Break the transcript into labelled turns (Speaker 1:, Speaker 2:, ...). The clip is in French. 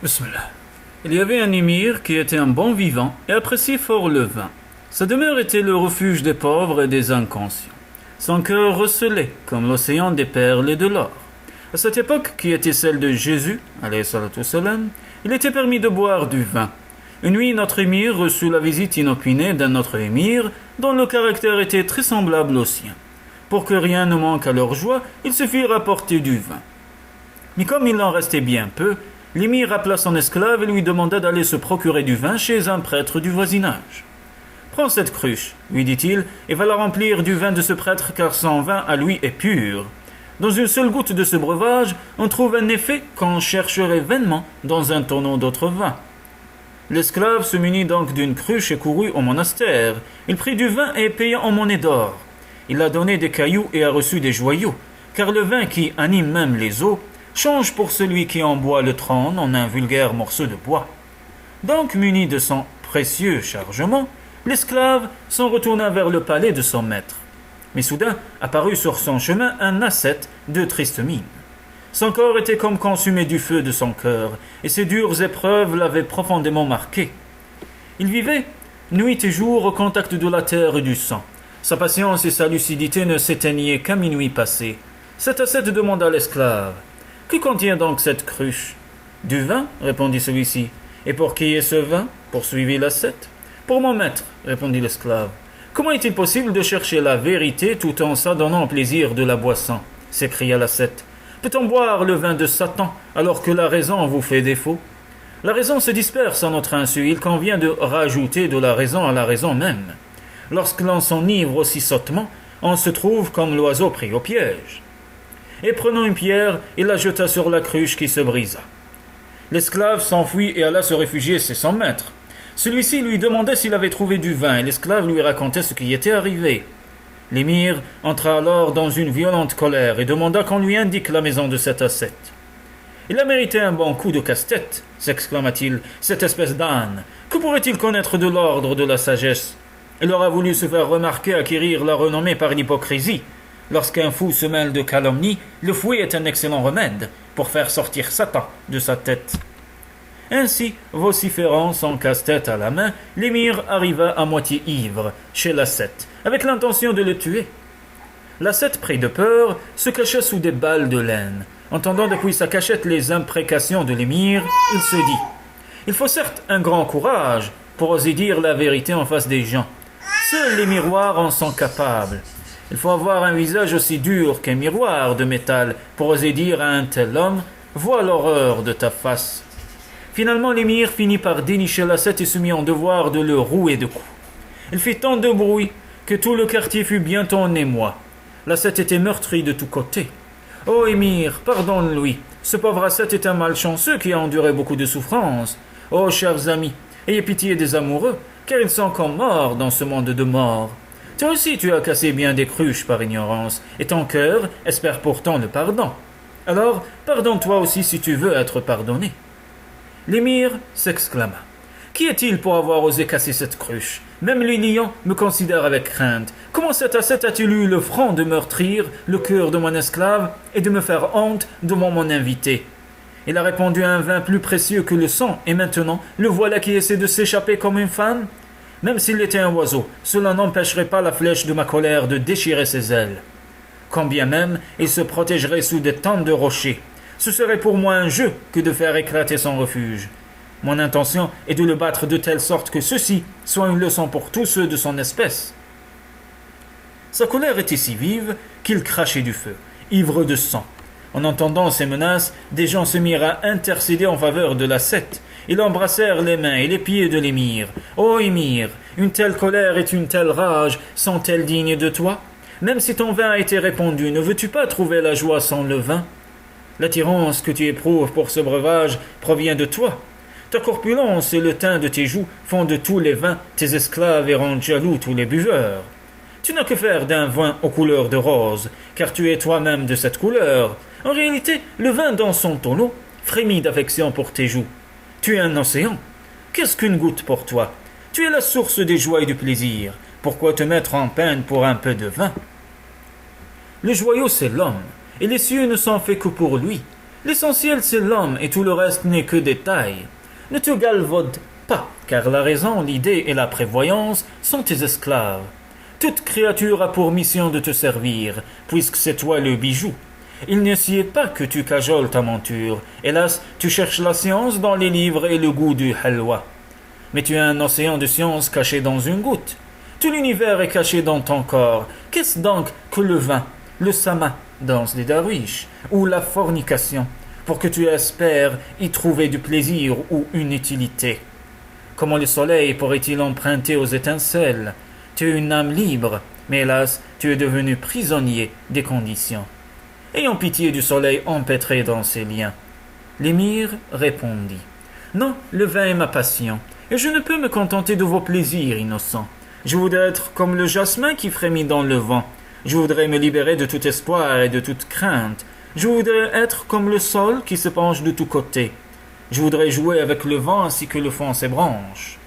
Speaker 1: Bismillah. Il y avait un émir qui était un bon vivant et appréciait fort le vin. Sa demeure était le refuge des pauvres et des inconscients. Son cœur recelait comme l'océan des perles et de l'or. À cette époque, qui était celle de Jésus, alayhi salatu wassalam, il était permis de boire du vin. Une nuit, notre émir reçut la visite inopinée d'un autre émir, dont le caractère était très semblable au sien. Pour que rien ne manque à leur joie, ils se firent apporter du vin. Mais comme il en restait bien peu, l'émir appela son esclave et lui demanda d'aller se procurer du vin chez un prêtre du voisinage. « Prends cette cruche, lui dit-il, et va la remplir du vin de ce prêtre, car son vin à lui est pur. Dans une seule goutte de ce breuvage, on trouve un effet qu'on chercherait vainement dans un tonneau d'autre vin. » L'esclave se munit donc d'une cruche et courut au monastère. Il prit du vin et paya en monnaie d'or. Il a donné des cailloux et a reçu des joyaux, car le vin qui anime même les eaux change pour celui qui en boit le trône en un vulgaire morceau de bois. Donc, muni de son précieux chargement, l'esclave s'en retourna vers le palais de son maître. Mais soudain apparut sur son chemin un ascète de triste mine. Son corps était comme consumé du feu de son cœur, et ses dures épreuves l'avaient profondément marqué. Il vivait, nuit et jour, au contact de la terre et du sang. Sa patience et sa lucidité ne s'éteignaient qu'à minuit passé. Cet ascète demanda à l'esclave: « Que contient donc cette cruche ?»« Du vin, répondit celui-ci. Et pour qui est ce vin ? Poursuivit l'ascète. Pour mon maître, répondit l'esclave. Comment est-il possible de chercher la vérité tout en s'adonnant au plaisir de la boisson ? S'écria l'ascète. Peut-on boire le vin de Satan alors que la raison vous fait défaut ? La raison se disperse à notre insu, il convient de rajouter de la raison à la raison même. Lorsque l'on s'enivre aussi sottement, on se trouve comme l'oiseau pris au piège. Et prenant une pierre, il la jeta sur la cruche qui se brisa. L'esclave s'enfuit et alla se réfugier chez son maître. Celui-ci lui demandait s'il avait trouvé du vin, et l'esclave lui racontait ce qui était arrivé. L'émir entra alors dans une violente colère et demanda qu'on lui indique la maison de cet ascète. « Il a mérité un bon coup de casse-tête, s'exclama-t-il, cette espèce d'âne. Que pourrait-il connaître de l'ordre de la sagesse ? Il aura voulu se faire remarquer, acquérir la renommée par l'hypocrisie. Lorsqu'un fou se mêle de calomnie, le fouet est un excellent remède pour faire sortir Satan de sa tête. » Ainsi, vociférant son casse-tête à la main, l'émir arriva à moitié ivre chez l'ascète, avec l'intention de le tuer. L'ascète, pris de peur, se cacha sous des balles de laine. Entendant depuis sa cachette les imprécations de l'émir, il se dit: « Il faut certes un grand courage pour oser dire la vérité en face des gens. Seuls les miroirs en sont capables. Il faut avoir un visage aussi dur qu'un miroir de métal pour oser dire à un tel homme: « Vois l'horreur de ta face. » Finalement, l'émir finit par dénicher l'ascète et se mit en devoir de le rouer de coups. Il fit tant de bruit que tout le quartier fut bientôt en émoi. L'ascète était meurtri de tous côtés. « Ô émir, pardonne-lui. Ce pauvre ascète est un malchanceux qui a enduré beaucoup de souffrances. Ô chers amis, ayez pitié des amoureux, car ils sont comme morts dans ce monde de morts. Toi aussi tu as cassé bien des cruches par ignorance, et ton cœur espère pourtant le pardon. Alors, pardonne-toi aussi si tu veux être pardonné. » L'émir s'exclama: « Qui est-il pour avoir osé casser cette cruche ? Même les lions me considèrent avec crainte. Comment cet ascète a-t-il eu le front de meurtrir le cœur de mon esclave et de me faire honte devant mon invité ? Il a répandu un vin plus précieux que le sang, et maintenant, le voilà qui essaie de s'échapper comme une femme ? Même s'il était un oiseau, cela n'empêcherait pas la flèche de ma colère de déchirer ses ailes. Combien même il se protégerait sous des tentes de rochers. Ce serait pour moi un jeu que de faire éclater son refuge. Mon intention est de le battre de telle sorte que ceci soit une leçon pour tous ceux de son espèce. » Sa colère était si vive qu'il crachait du feu, ivre de sang. En entendant ces menaces, des gens se mirent à intercéder en faveur de l'ascète. Ils embrassèrent les mains et les pieds de l'émir. « Ô émir, une telle colère et une telle rage sont-elles dignes de toi ? Même si ton vin a été répandu, ne veux-tu pas trouver la joie sans le vin ? L'attirance que tu éprouves pour ce breuvage provient de toi. Ta corpulence et le teint de tes joues font de tous les vins tes esclaves et rendent jaloux tous les buveurs. Tu n'as que faire d'un vin aux couleurs de rose, car tu es toi-même de cette couleur. En réalité, le vin dans son tonneau frémit d'affection pour tes joues. Tu es un océan. Qu'est-ce qu'une goutte pour toi ? Tu es la source des joies et du plaisir. Pourquoi te mettre en peine pour un peu de vin ? Le joyau, c'est l'homme, et les cieux ne sont faits que pour lui. L'essentiel, c'est l'homme et tout le reste n'est que détail. Ne te galvaude pas, car la raison, l'idée et la prévoyance sont tes esclaves. Toute créature a pour mission de te servir, puisque c'est toi le bijou. Il ne s'y est pas que tu cajoles ta monture. Hélas, tu cherches la science dans les livres et le goût du halwa. Mais tu as un océan de science caché dans une goutte. Tout l'univers est caché dans ton corps. Qu'est-ce donc que le vin, le sama, danse des darwiches, ou la fornication, pour que tu espères y trouver du plaisir ou une utilité? Comment le soleil pourrait-il emprunter aux étincelles? Tu es une âme libre, mais hélas, tu es devenu prisonnier des conditions. Ayons pitié du soleil empêtré dans ses liens. L'émir répondit: Non, le vin est ma passion, et je ne peux me contenter de vos plaisirs innocents. Je voudrais être comme le jasmin qui frémit dans le vent. Je voudrais me libérer de tout espoir et de toute crainte. Je voudrais être comme le sol qui se penche de tous côtés. Je voudrais jouer avec le vent ainsi que le font ses branches.